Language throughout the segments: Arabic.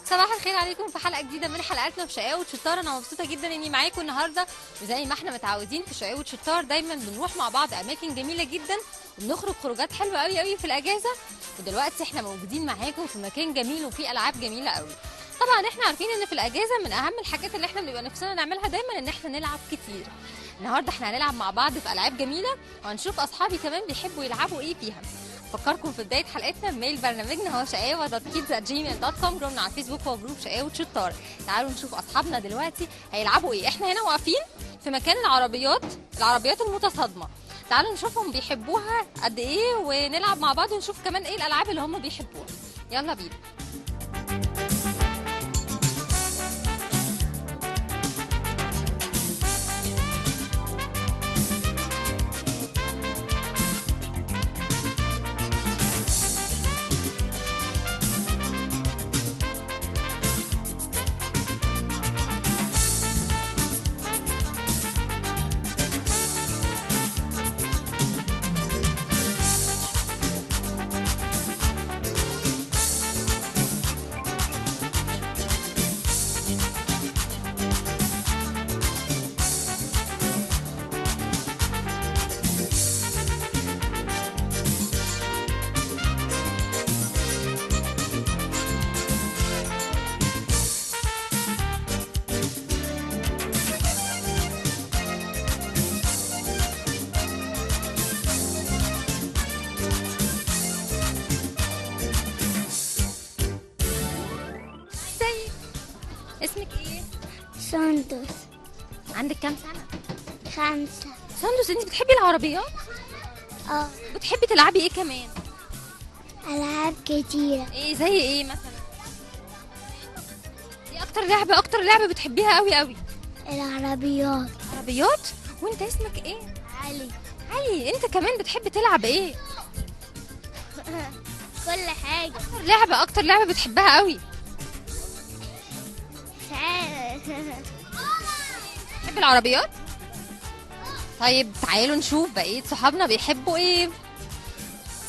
صباح الخير عليكم في حلقه جديده من حلقاتنا في شقاوة شطار. انا مبسوطه جدا اني معاكم النهارده، وزي ما احنا متعودين في شقاوة شطار دايما بنروح مع بعض اماكن جميله جدا وبنخرج خروجات حلوه قوي قوي في الاجازه. ودلوقتي احنا موجودين معاكم في مكان جميل وفيه العاب جميله قوي. طبعا احنا عارفين ان في الاجازه من اهم الحاجات اللي احنا بنبقى نفسنا نعملها دايما ان احنا نلعب كتير. النهارده احنا هنلعب مع بعض في العاب جميله، وهنشوف اصحابي كمان بيحبوا يلعبوا ايه فيها. فكركم في بدايه حلقتنا بميل برنامجنا هو شقاوة.kids@gmail.com، جروبنا على الفيسبوك هو جروب شقاوة شطار. تعالوا نشوف اصحابنا دلوقتي هيلعبوا ايه. احنا هنا واقفين في مكان العربيات المتصادمه. تعالوا نشوفهم بيحبوها قد ايه ونلعب مع بعض ونشوف كمان ايه الالعاب اللي هم بيحبوها. يلا بينا. اسمك ايه؟ سندس. عندك كام سنه؟ 5. سندس، انت بتحبي العربيات؟ بتحبي تلعبي ايه كمان؟ ألعاب كتيرة. ايه زي ايه مثلا؟ ايه اكتر لعبه بتحبيها قوي قوي؟ العربيات. عربيات؟ وانت اسمك ايه؟ علي. علي، انت كمان بتحب تلعب ايه؟ كل حاجة. اكتر لعبه بتحبها قوي؟ بتحب العربيات؟ طيب تعالوا نشوف بقية صحابنا بيحبوا ايه.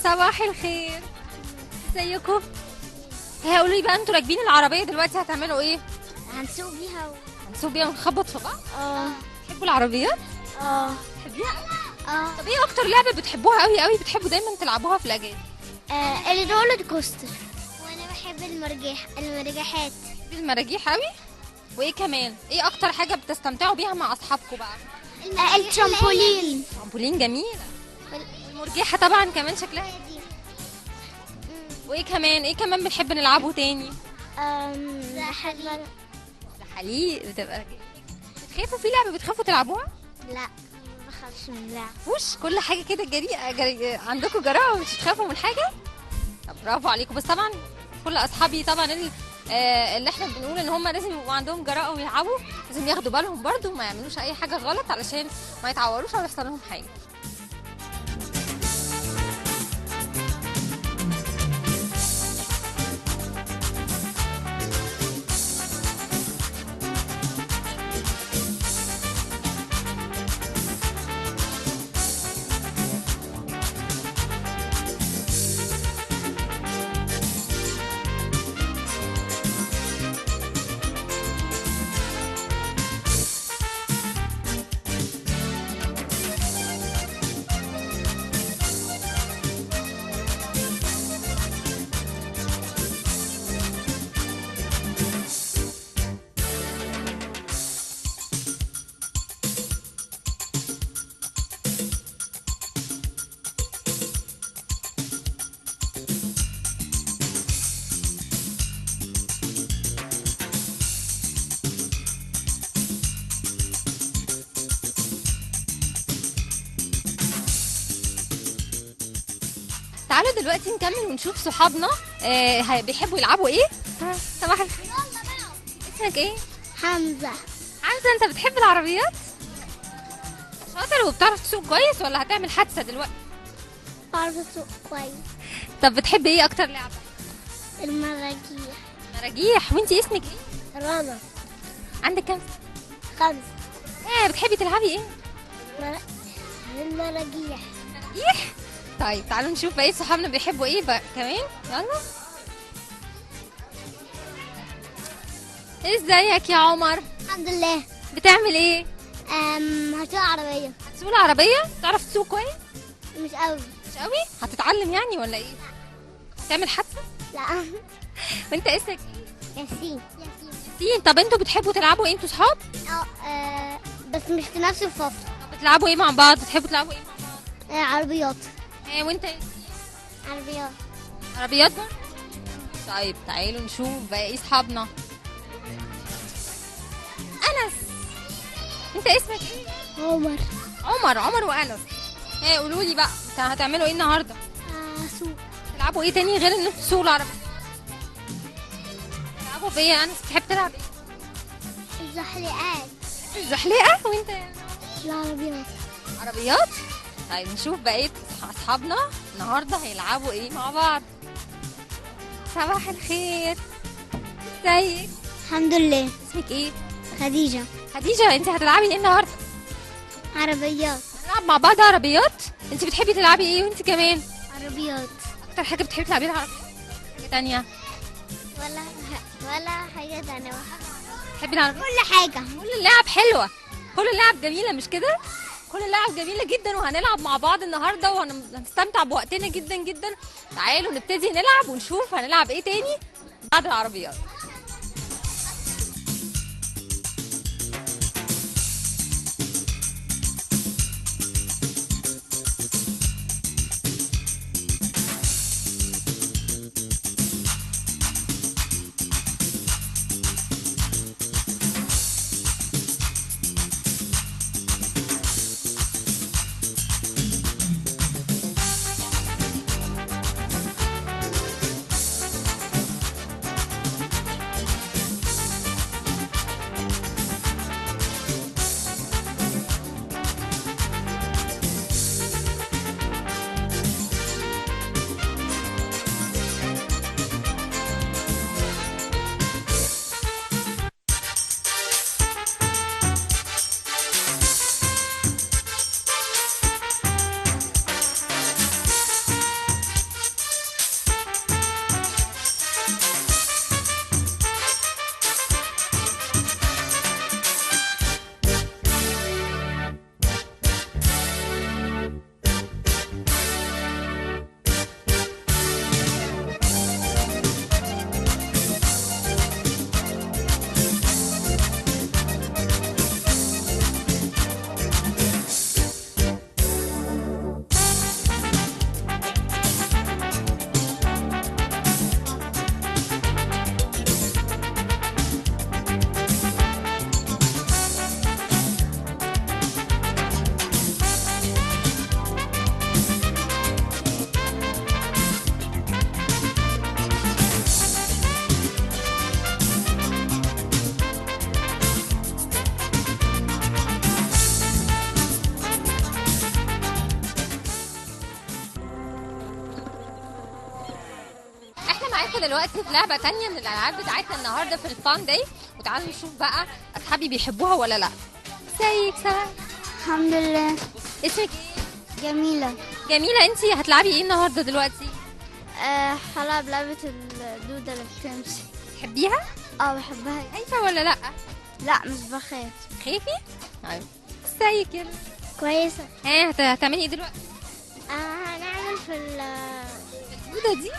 صباح الخير، ازيكم؟ قولوا لي بقى، انتوا راكبين العربية دلوقتي هتعملوا ايه؟ هنسوق بيها هنسوق بيها ونخبط في بعض؟ بتحبوا العربيات؟ بتحبيها؟ طب ايه اكتر لعبة بتحبوها قوي قوي بتحبوا دايما تلعبوها في الاجازة؟ الرولر كوستر. وانا بحب المرجحات. بتحبي المراجيح قوي؟ وايه كمان؟ ايه اكتر حاجة بتستمتعوا بيها مع اصحابكم بقى؟ الترامبولين. ترامبولين جميلة. المرجحة طبعا كمان شكلها. وايه كمان بنحب نلعبه تاني؟ زحاليق بتبقى بتخافوا في لعبة بتخافوا تلعبوها؟ لا، ما بخافش من اللعب. وش كل حاجة كده جريئة عندكم جراءة ومش بتخافوا من حاجة؟ طب برافو عليكم. بس طبعا كل اصحابي طبعا اللي احنا بنقول ان هم لازم يبقوا عندهم جراءة ويلعبوا، لازم ياخدوا بالهم برضو وما يعملوش اي حاجة غلط علشان ما يتعوروش او يحصل لهم حاجة. تعالوا دلوقتي نكمل ونشوف صحابنا بيحبوا يلعبوا ايه. صباح الخير، اسمك ايه؟ حمزة. حمزة، انت بتحب العربيات؟ شاطر وبتعرف تسوق كويس ولا هتعمل حادثة دلوقتي؟ بعرف اسوق كويس. طب بتحبي ايه اكتر لعبة؟ المراجيح. مراجيح. وانتي اسمك ايه؟ رنا. عندك كام؟ 5. بتحبي تلعبي ايه؟ المراجيح. مراجيح؟ طيب تعالوا نشوف بقية صحابنا بيحبوا ايه بقى كمان. يلا. ازيك يا عمر؟ الحمد لله. بتعمل ايه؟ هسوق عربية. هتسوق العربية؟ تعرف تسوق كويس؟ مش قوي. مش قوي؟ هتتعلم يعني ولا ايه؟ تعمل حادثة؟ لا. وانت اسمك ياسين. ايه؟ طب انتوا بتحبوا تلعبوا ايه انتوا صحاب؟ بس مش في نفس الفترة. بتلعبوا ايه مع بعض؟ بتحبوا تلعبوا ايه مع بعض؟ عربيات. وانت عربيات. عربيات برضه؟ طيب تعالوا نشوف باقي اصحابنا. انس، انت اسمك ايه؟ عمر. عمر وانس. قولوا لي بقى هتعملوا ايه النهارده؟ سوق. تلعبوا ايه تاني غير ان انتوا تسوقوا العربية؟ تلعبوا بايه يا انس؟ بتحب تلعب ايه؟ الزحليقات. الزحليقة. وانت؟ العربيات. عربيات. طيب نشوف بقية اصحابنا النهارده هيلعبوا ايه مع بعض. صباح الخير، ازيك؟ الحمد لله. اسمك ايه؟ خديجة. خديجة. انت هتلعبي ايه النهارده؟ عربيات. نلعب مع بعض عربيات. انت بتحبي تلعبي ايه وانت كمان؟ عربيات. اكتر حاجة بتحبي تلعبيها العربيات؟ حاجة تانية؟ ولا حاجة تانية. بتحبي العربيات؟ كل حاجة. كل اللعب حلوة، كل اللعب جميلة مش كده؟ كل اللعب جميلة جدا وهنلعب مع بعض النهاردة وهنستمتع بوقتنا جدا جدا. تعالوا نبتدي نلعب ونشوف هنلعب ايه تاني بعد العربيات. معاكم دلوقتي في لعبة تانية من الألعاب بتاعتنا النهاردة في الفان داي، وتعالوا نشوف بقى أصحابي بيحبوها ولا لأ. ازيك سلام؟ الحمد لله. اسمك ايه؟ جميلة. جميلة. انتي هتلعبي ايه النهاردة دلوقتي؟ هلعب لعبة الدودة اللي بتمشي. تحبيها؟ بحبها. خايفة ولا لأ؟ لا مش بخاف. خايفي؟ طيب ازيك يلا؟ كويسة. هتعملي ايه دلوقتي؟ هنعمل في الدودة دي؟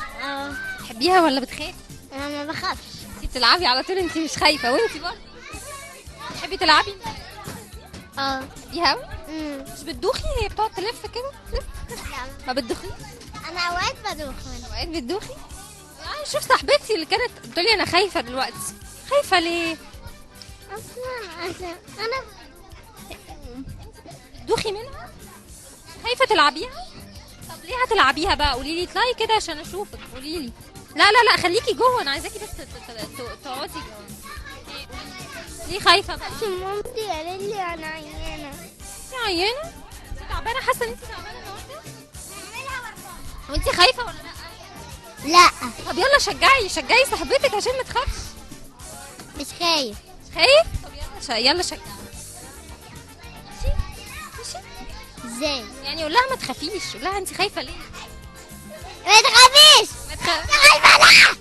تحبيها ولا بتخافي؟ انا ما بخافش. انتي بتلعبي على طول، انتي مش خايفة. وانتي برضه تحبي تلعبي؟ تحبيها قوي؟ مش بتدوخي؟ هي بتقعد تلف كده ما بتدوخي؟ انا اوقات بدوخ. اوقات بتدوخي؟ شوف صاحبتي اللي كانت بتقولي انا خايفة دلوقتي. خايفة ليه؟ اصلا انا بتدوخي منها؟ خايفة تلعبيها؟ طب ليه هتلعبيها بقى؟ قولي لي اطلعي كده عشان اشوفك. قولي لي. لا لا لا خليكي جوه، انا عايزاكي بس تقعدي جوه. ليه خايفة بقى؟ مامتي قالت لي انا عيانة. انت عيانة؟ انت تعبانة؟ حاسة ان انت تعبانة النهارده؟ وانت خايفة ولا لا؟ لا طب يلا شجعي صاحبتك عشان ما تخافش. مش خايف. مش خايف؟ طب يلا يلا شجعي. ماشي؟ ماشي؟ ازاي؟ يعني قول لها ما تخافيش، قول لها انت خايفه ليه؟ ما تخافيش. ما تخافيش. خايفة لا.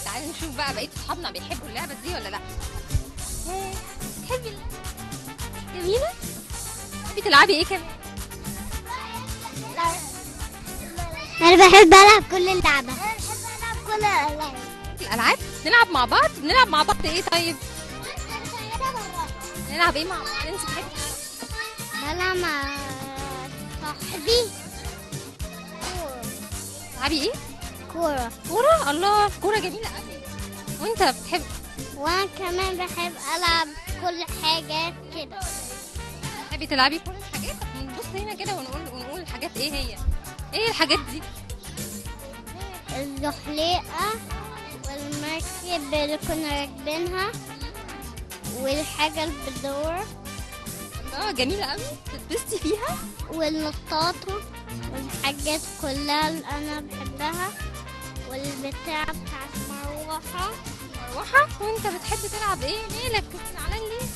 تعالي نشوف بقى بقيه اصحابنا بيحبوا اللعبه دي ولا لا. تحبي جميله؟ تحبي تلعبي ايه كمان؟ انا بحب العب كل اللعبة. انا بحب العب كل الالعاب. الالعاب نلعب مع بعض. بنلعب مع بعض ايه طيب؟ نلعب ايه مع بعض؟ انت بتحبي بلعب مع صاحبي تلعبي ايه؟ كورة. كوره. الله، كوره جميله قوي. وانت بتحب؟ وانا كمان بحب العب كل حاجة كده. بتحبي تلعبي كل الحاجات؟ نبص هنا كده ونقول الحاجات ايه هي؟ ايه الحاجات دي؟ الزحليقة والمركب اللي كنا راكبينها والحاجة اللي بتدور اه جميله قوي، تتبسطي فيها. والنطاطة والحاجات كلها اللي أنا بحبها والبتاع بتاعت مروحة. مروحه. وانت بتحب تلعب ايه؟ مالك زعلان ليه؟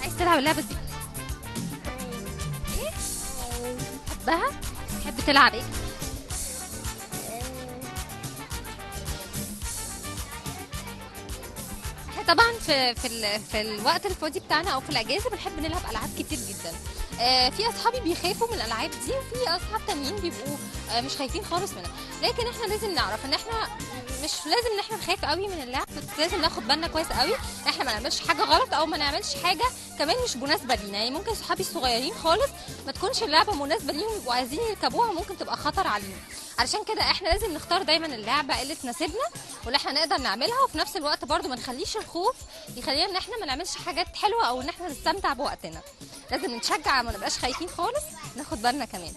عايز تلعب اللعبه دي؟ ايه؟ تحبها؟ تحب تلعب ايه؟ احنا طبعا في الوقت الفاضي بتاعنا او في الاجازه بنحب نلعب العاب كتير جدا. في اصحابي بيخافوا من الالعاب دي، وفي اصحاب تانيين بيبقوا مش خايفين خالص منها. لكن احنا لازم نعرف ان احنا مش لازم ان احنا نخاف قوي من اللعب، بس لازم ناخد بالنا كويس قوي احنا ما نعملش حاجه غلط او ما نعملش حاجه كمان مش مناسبه لينا. يعني ممكن صحابي الصغيرين خالص ما تكونش اللعبه مناسبه ليهم يبقوا عايزين يركبوها، ممكن تبقى خطر عليهم. علشان كده احنا لازم نختار دايما اللعبه اللي تناسبنا واللي احنا نقدر نعملها، وفي نفس الوقت برضو ما نخليش الخوف يخلينا ان احنا ما نعملش حاجات حلوه او ان احنا نستمتع بوقتنا. لازم نتشجع، ما نبقاش خايفين خالص، ناخد بالنا كمان.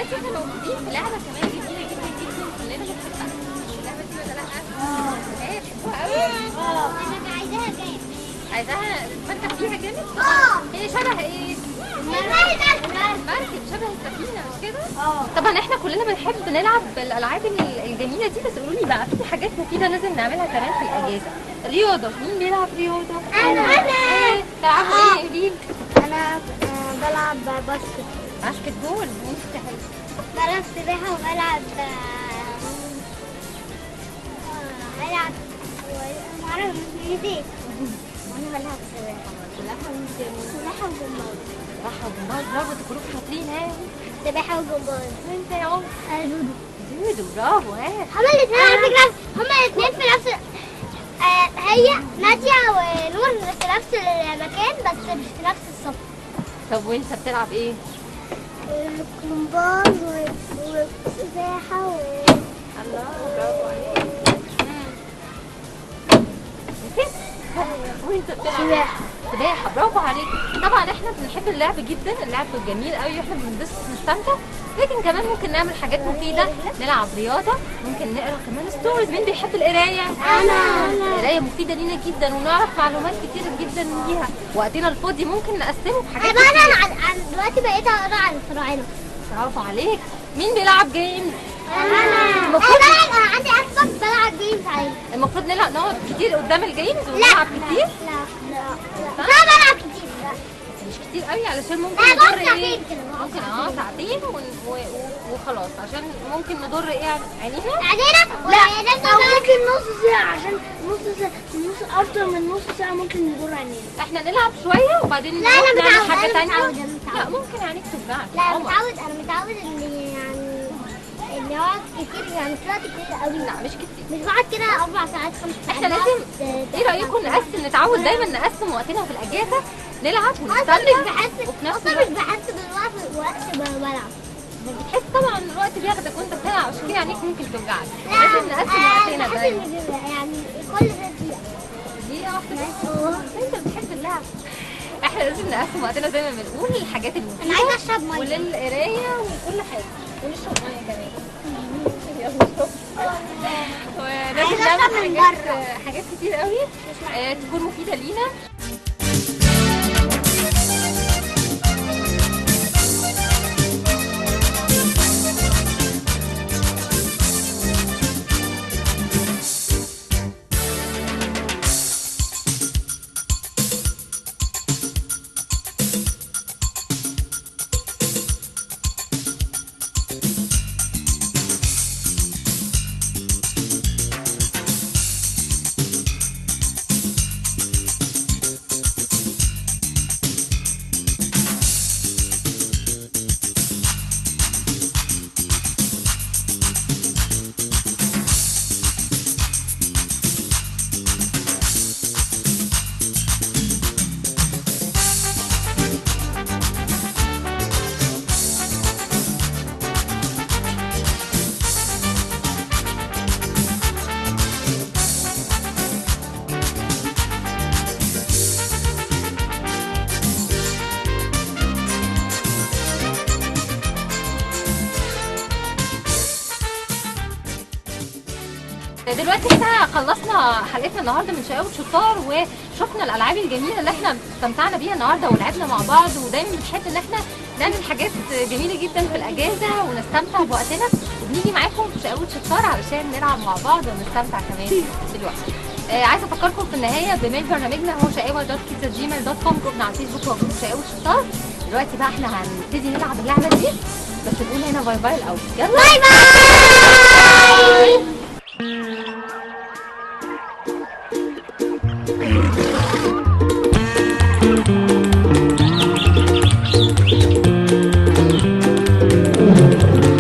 دلوقتي احنا موجودين في لعبه كمان جميله جدا جدا كلنا بنحبها. اللعبه دي ولا لا؟ ايه بتحبوها قوي؟ انا عايزاها جايه. عايزاها تتمتع فيها جامد؟ هي شبه ايه؟ مركب شبه السفينه مش كده؟ طبعا احنا كلنا بنحب نلعب الالعاب الجميله دي، بس قولوا لي بقى في حاجات مفيده لازم نعملها كمان في الاجازه. رياضه، مين بيلعب رياضه؟ انا بتلعبوا ايه قولي لي؟ انا بلعب باسكت. باسكت بول، وانت بتعملي بلعب سباحة وبلعب بلعب معرفش نسيت. وانا بلعب سباحة سباحة وجمباز. سباحه وجمباز، برافو انتوا كلكم شاطرين. ها سباحة وجمباز. وانت يا عمر؟ جودو. جودو، برافو. ها هما الاثنين على فكرة هما الاثنين في نفس هي نادية ونور في نفس المكان بس مش في نفس الصف. طب وانت بتلعب ايه؟ الجمباز والسباحة الله، برافو عليك. وانت بتلعب سباحة، برافو عليك. طبعا احنا بنحب اللعب جدا، اللعب جميل قوي واحنا بننبسط ونستمتع، لكن كمان ممكن نعمل حاجات مفيدة، نلعب رياضة، ممكن نقرا كمان ستوريز. مين بيحب القراية؟ أنا. القراية مفيدة لينا جدا ونعرف معلومات كتير جدا بيها. وقتنا الفاضي ممكن نقسمه بحاجات أنا كتير. عن دلوقتي بقيت أقرا عن الفراعنة. برافو عليك. مين بيلعب جيمز؟ أنا المفروض عندي أكبر بلعب جيمز عادي. المفروض نقعد كتير قدام الجيمز ونلعب كتير. لا بلعب كتير. لا مش كتير قوي علشان ممكن لا نضر بقعد ايه؟ ساعتين كده. ممكن ساعتين وخلاص، عشان ممكن نضر ايه عينينا. عادينا؟ لا او ممكن نص ساعة، عشان نص اكتر من نص ساعة ممكن ندور علينا. احنا نلعب شوية وبعدين لا، نروح أنا نعمل متعودة، حاجة أنا تانية. متعودة، أنا متعودة. لا ممكن عينيك توجعك. لا عمر. أنا متعود إن يعني إني أقعد كتير، يعني مش وقت كتير قوي. لا مش كتير. مش بقعد كده 4 ساعات 5 ساعات. احنا لازم، ايه رأيكم نقسم، نتعود دايما نقسم وقتنا في الأجازة، نلعب ونستمتع وفي نفس أصلا الوقت مش بحس بالوقت ما بلعب. بتحس طبعا الوقت بياخدك وانت بتلعب، عشان كده عينيك ممكن توجعك. لا، لازم نقسم وقتنا بحس دايما. إن يعني كل ده دقيقة. دقيقة واحدة بس. انت بتحب اللعب. احنا لازم نقسم وقتنا زي ما بنقول للحاجات أنا المفيدة عايزة أشرب مية. وللقراية وكل حاجة، ونشرب مية كمان. يلا نشرب. ولازم عايزة أشرب نعمل من حاجات كتير قوي تكون مفيدة لينا. دلوقتي احنا خلصنا حلقتنا النهارده من شقاوة شطار، وشفنا الالعاب الجميله اللي احنا استمتعنا بيها النهارده ولعبنا مع بعض. ودايما بنحب ان احنا نعمل حاجات جميله جدا في الاجازه ونستمتع بوقتنا، وبنيجي معاكم في شقاوة شطار علشان نلعب مع بعض ونستمتع كمان دلوقتي. عايزه افكركم في النهايه بميل برنامجنا هو shaqawa.kids@gmail.com، جروبنا على الفيسبوك هو شقاوة شطار. دلوقتي بقى احنا هنبتدي نلعب اللعبه دي، بس نقول هنا باي باي الاول. يلا باي باي.